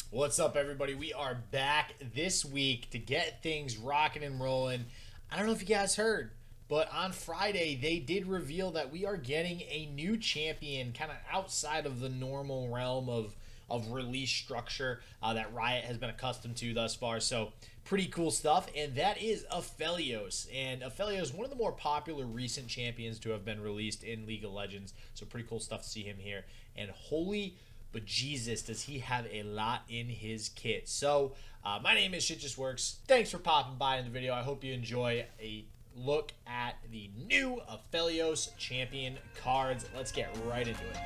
What's up, everybody? We are back this week to get things rocking and rolling. I don't know if you guys heard, but on Friday they did reveal that we are getting a new champion kind of outside of the normal realm of release structure that Riot has been accustomed to thus far. So pretty cool stuff, and that is Aphelios. And Aphelios, one of the more popular recent champions to have been released in League of Legends. So pretty cool stuff to see him here. And holy but Jesus, does he have a lot in his kit. So, my name is Shit Just Works. Thanks for popping by in the video. I hope you enjoy a look at the new Aphelios champion cards. Let's get right into it.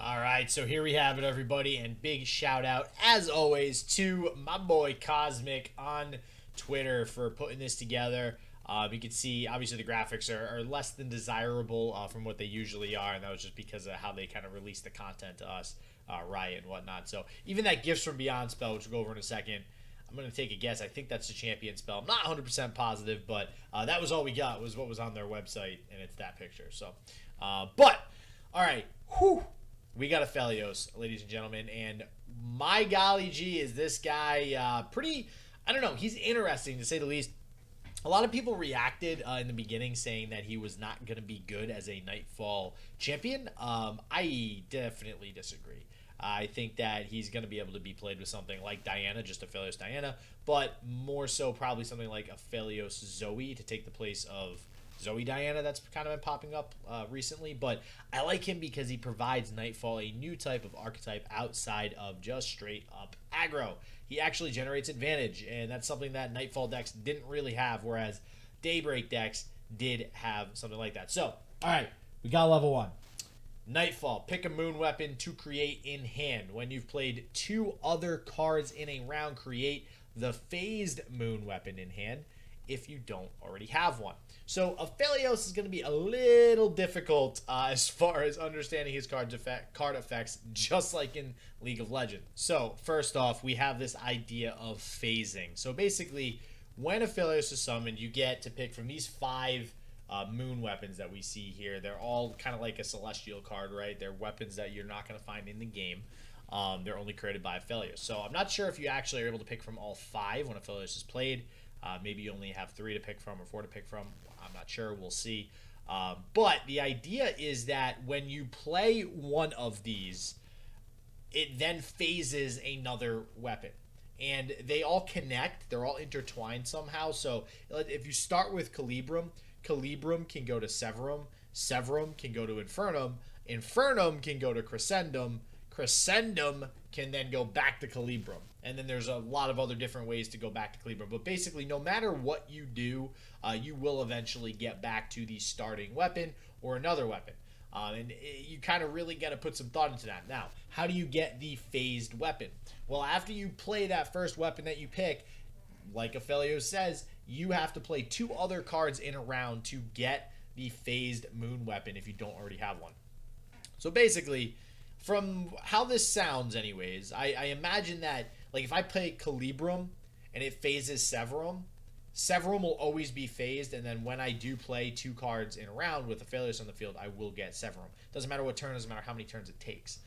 Alright, so here we have it, everybody, and big shout out, as always, to my boy Cosmic on Twitter for putting this together. You can see, obviously, the graphics are less than desirable from what they usually are, and that was just because of how they kind of released the content to us, Riot and whatnot. So even that Gifts from Beyond spell, which we'll go over in a second, I'm going to take a guess. I think that's the champion spell. I'm not 100% positive, but that was all we got, was what was on their website, and it's that picture. So, but, alright, whew. We got Aphelios, ladies and gentlemen, and my golly gee, is this guy pretty, I don't know, he's interesting to say the least. A lot of people reacted in the beginning saying that he was not going to be good as a Nightfall champion. I definitely disagree. I think that he's going to be able to be played with something like Diana, just Aphelios Diana, but more so probably something like Aphelios Zoe to take the place of Zoe Diana that's kind of been popping up recently. But I like him because he provides Nightfall a new type of archetype outside of just straight up aggro. He actually generates advantage, and that's something that Nightfall decks didn't really have, whereas Daybreak decks did have something like that. So, alright, we got level 1. Nightfall, pick a moon weapon to create in hand. When you've played 2 other cards in a round, create the phased moon weapon in hand if you don't already have one. So Aphelios is going to be a little difficult as far as understanding his card effects, just like in League of Legends. So first off, we have this idea of phasing. So basically, when Aphelios is summoned, you get to pick from these 5 moon weapons that we see here. They're all kind of like a celestial card, right? They're weapons that you're not going to find in the game. They're only created by Aphelios. So I'm not sure if you actually are able to pick from all 5 when Aphelios is played. Maybe you only have 3 to pick from or 4 to pick from. I'm not sure. We'll see. But the idea is that when you play one of these, it then phases another weapon. And they all connect. They're all intertwined somehow. So if you start with Calibrum, Calibrum can go to Severum. Severum can go to Infernum. Infernum can go to Crescendum. Crescendum can then go back to Calibrum. And then there's a lot of other different ways to go back to Calibrum. But basically, no matter what you do, you will eventually get back to the starting weapon or another weapon. And you kind of really got to put some thought into that. Now, how do you get the phased weapon? Well, after you play that first weapon that you pick, like Aphelios says, you have to play 2 other cards in a round to get the phased moon weapon if you don't already have one. So basically, from how this sounds anyways, I imagine that, like, if I play Calibrum and it phases Severum, Severum will always be phased, and then when I do play 2 cards in a round with Aphelios on the field, I will get Severum. Doesn't matter what turn, doesn't matter how many turns it takes.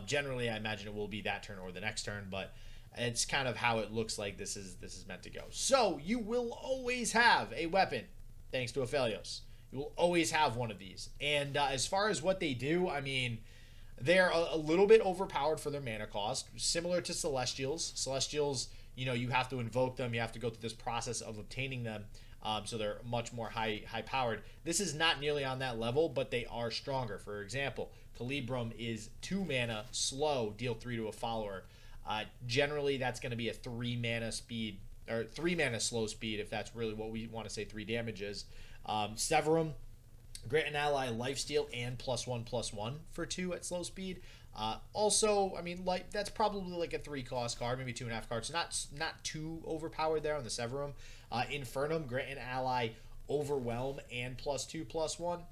Generally, I imagine it will be that turn or the next turn, but it's kind of how it looks like this is meant to go. So, you will always have a weapon, thanks to Aphelios. You will always have one of these. And as far as what they do, I mean, they're a little bit overpowered for their mana cost, similar to Celestials. Celestials, you know, you have to invoke them. You have to go through this process of obtaining them, so they're much more high-powered. This is not nearly on that level, but they are stronger. For example, Calibrum is 2 mana, slow, deal 3 to a follower. Generally, that's going to be a 3 mana speed, or 3 mana slow speed, if that's really what we want to say 3 damage is. Severum, grant an ally lifesteal and +1/+1 for 2 at slow speed. Also, I mean, like, that's probably like a 3-cost card, maybe 2.5 cards. So not too overpowered there on the Severum. Infernum, grant an ally overwhelm and +2/+1.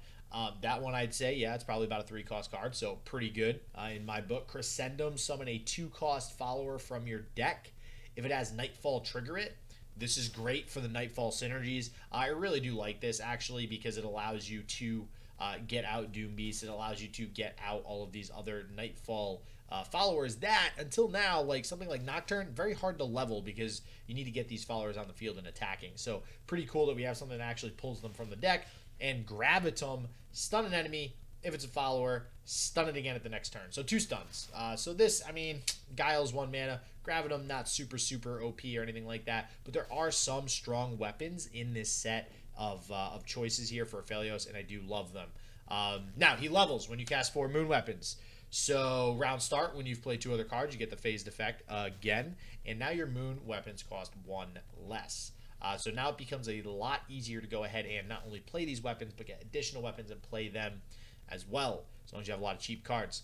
That one I'd say, yeah, it's probably about a 3-cost card, so pretty good in my book. Crescendum, summon a 2-cost follower from your deck. If it has Nightfall, trigger it. This is great for the Nightfall synergies. I really do like this, actually, because it allows you to get out Doom Beast. It allows you to get out all of these other Nightfall followers that, until now, like something like Nocturne, very hard to level because you need to get these followers on the field and attacking. So pretty cool that we have something that actually pulls them from the deck. And Gravitum, stun an enemy. If it's a follower, stun it again at the next turn. So 2 stuns. So this, I mean, Guile's 1 mana. Gravitum, not super OP or anything like that. But there are some strong weapons in this set of choices here for Aphelios, and I do love them. Now, he levels when you cast 4 moon weapons. So round start, when you've played 2 other cards, you get the phased effect again. And now your moon weapons cost 1 less. So now it becomes a lot easier to go ahead and not only play these weapons, but get additional weapons and play them as well, as long as you have a lot of cheap cards.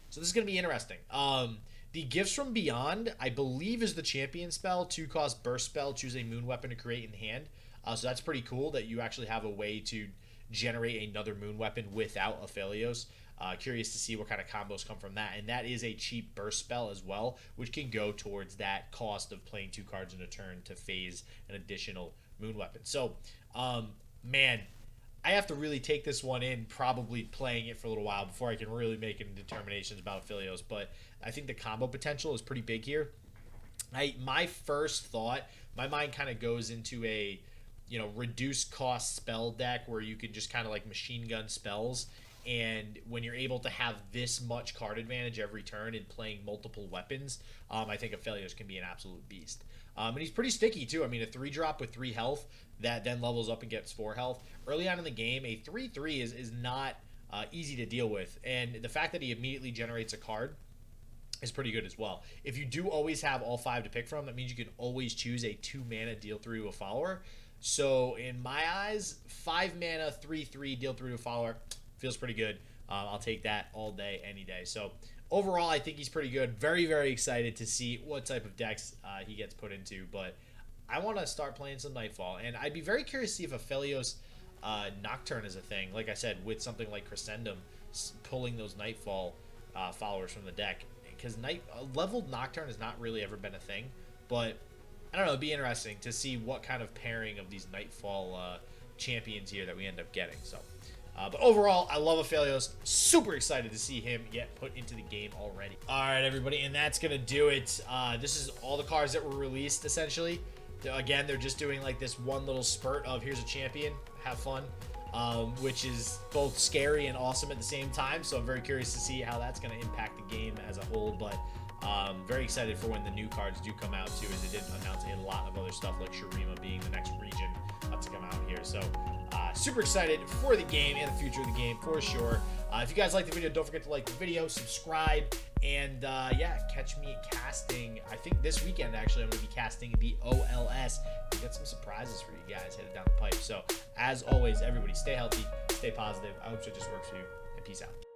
So this is going to be interesting. The Gifts from Beyond, I believe, is the champion spell. 2-cost burst spell, choose a moon weapon to create in hand. So that's pretty cool that you actually have a way to generate another moon weapon without Aphelios. Curious to see what kind of combos come from that. And that is a cheap burst spell as well, which can go towards that cost of playing 2 cards in a turn to phase an additional moon weapon. So, man, I have to really take this one in, probably playing it for a little while before I can really make any determinations about Aphelios. But I think the combo potential is pretty big here. My first thought, my mind kind of goes into a, reduced cost spell deck where you can just kind of like machine gun spells. And when you're able to have this much card advantage every turn in playing multiple weapons, I think Aphelios can be an absolute beast. And he's pretty sticky too. I mean, a 3-drop with 3 health that then levels up and gets 4 health. Early on in the game, a 3/3 is not easy to deal with. And the fact that he immediately generates a card is pretty good as well. If you do always have all 5 to pick from, that means you can always choose a 2-mana deal through a follower. So in my eyes, 5 mana, 3/3 deal through to a follower feels pretty good. I'll take that all day, any day. So overall, I think he's pretty good. Very, very excited to see what type of decks he gets put into. But I want to start playing some Nightfall. And I'd be very curious to see if Aphelios Nocturne is a thing. Like I said, with something like Crescendum, pulling those Nightfall followers from the deck. Because leveled Nocturne has not really ever been a thing. But I don't know, it'd be interesting to see what kind of pairing of these Nightfall champions here that we end up getting. So. But overall, I love Aphelios. Super excited to see him get put into the game already. All right, everybody, and that's going to do it. This is all the cards that were released, essentially. Again, they're just doing like this one little spurt of here's a champion, have fun, which is both scary and awesome at the same time. So I'm very curious to see how that's going to impact the game as a whole. But very excited for when the new cards do come out, too, as they did announce a lot of other stuff, like Shurima being the next region to come out here. So super excited for the game and the future of the game for sure. If you guys like the video, don't forget to like the video, subscribe, and yeah, catch me casting. I think this weekend, actually, I'm going to be casting the OLS. We got some surprises for you guys headed down the pipe. So as always, everybody, stay healthy, stay positive. I hope it just works for you, and peace out.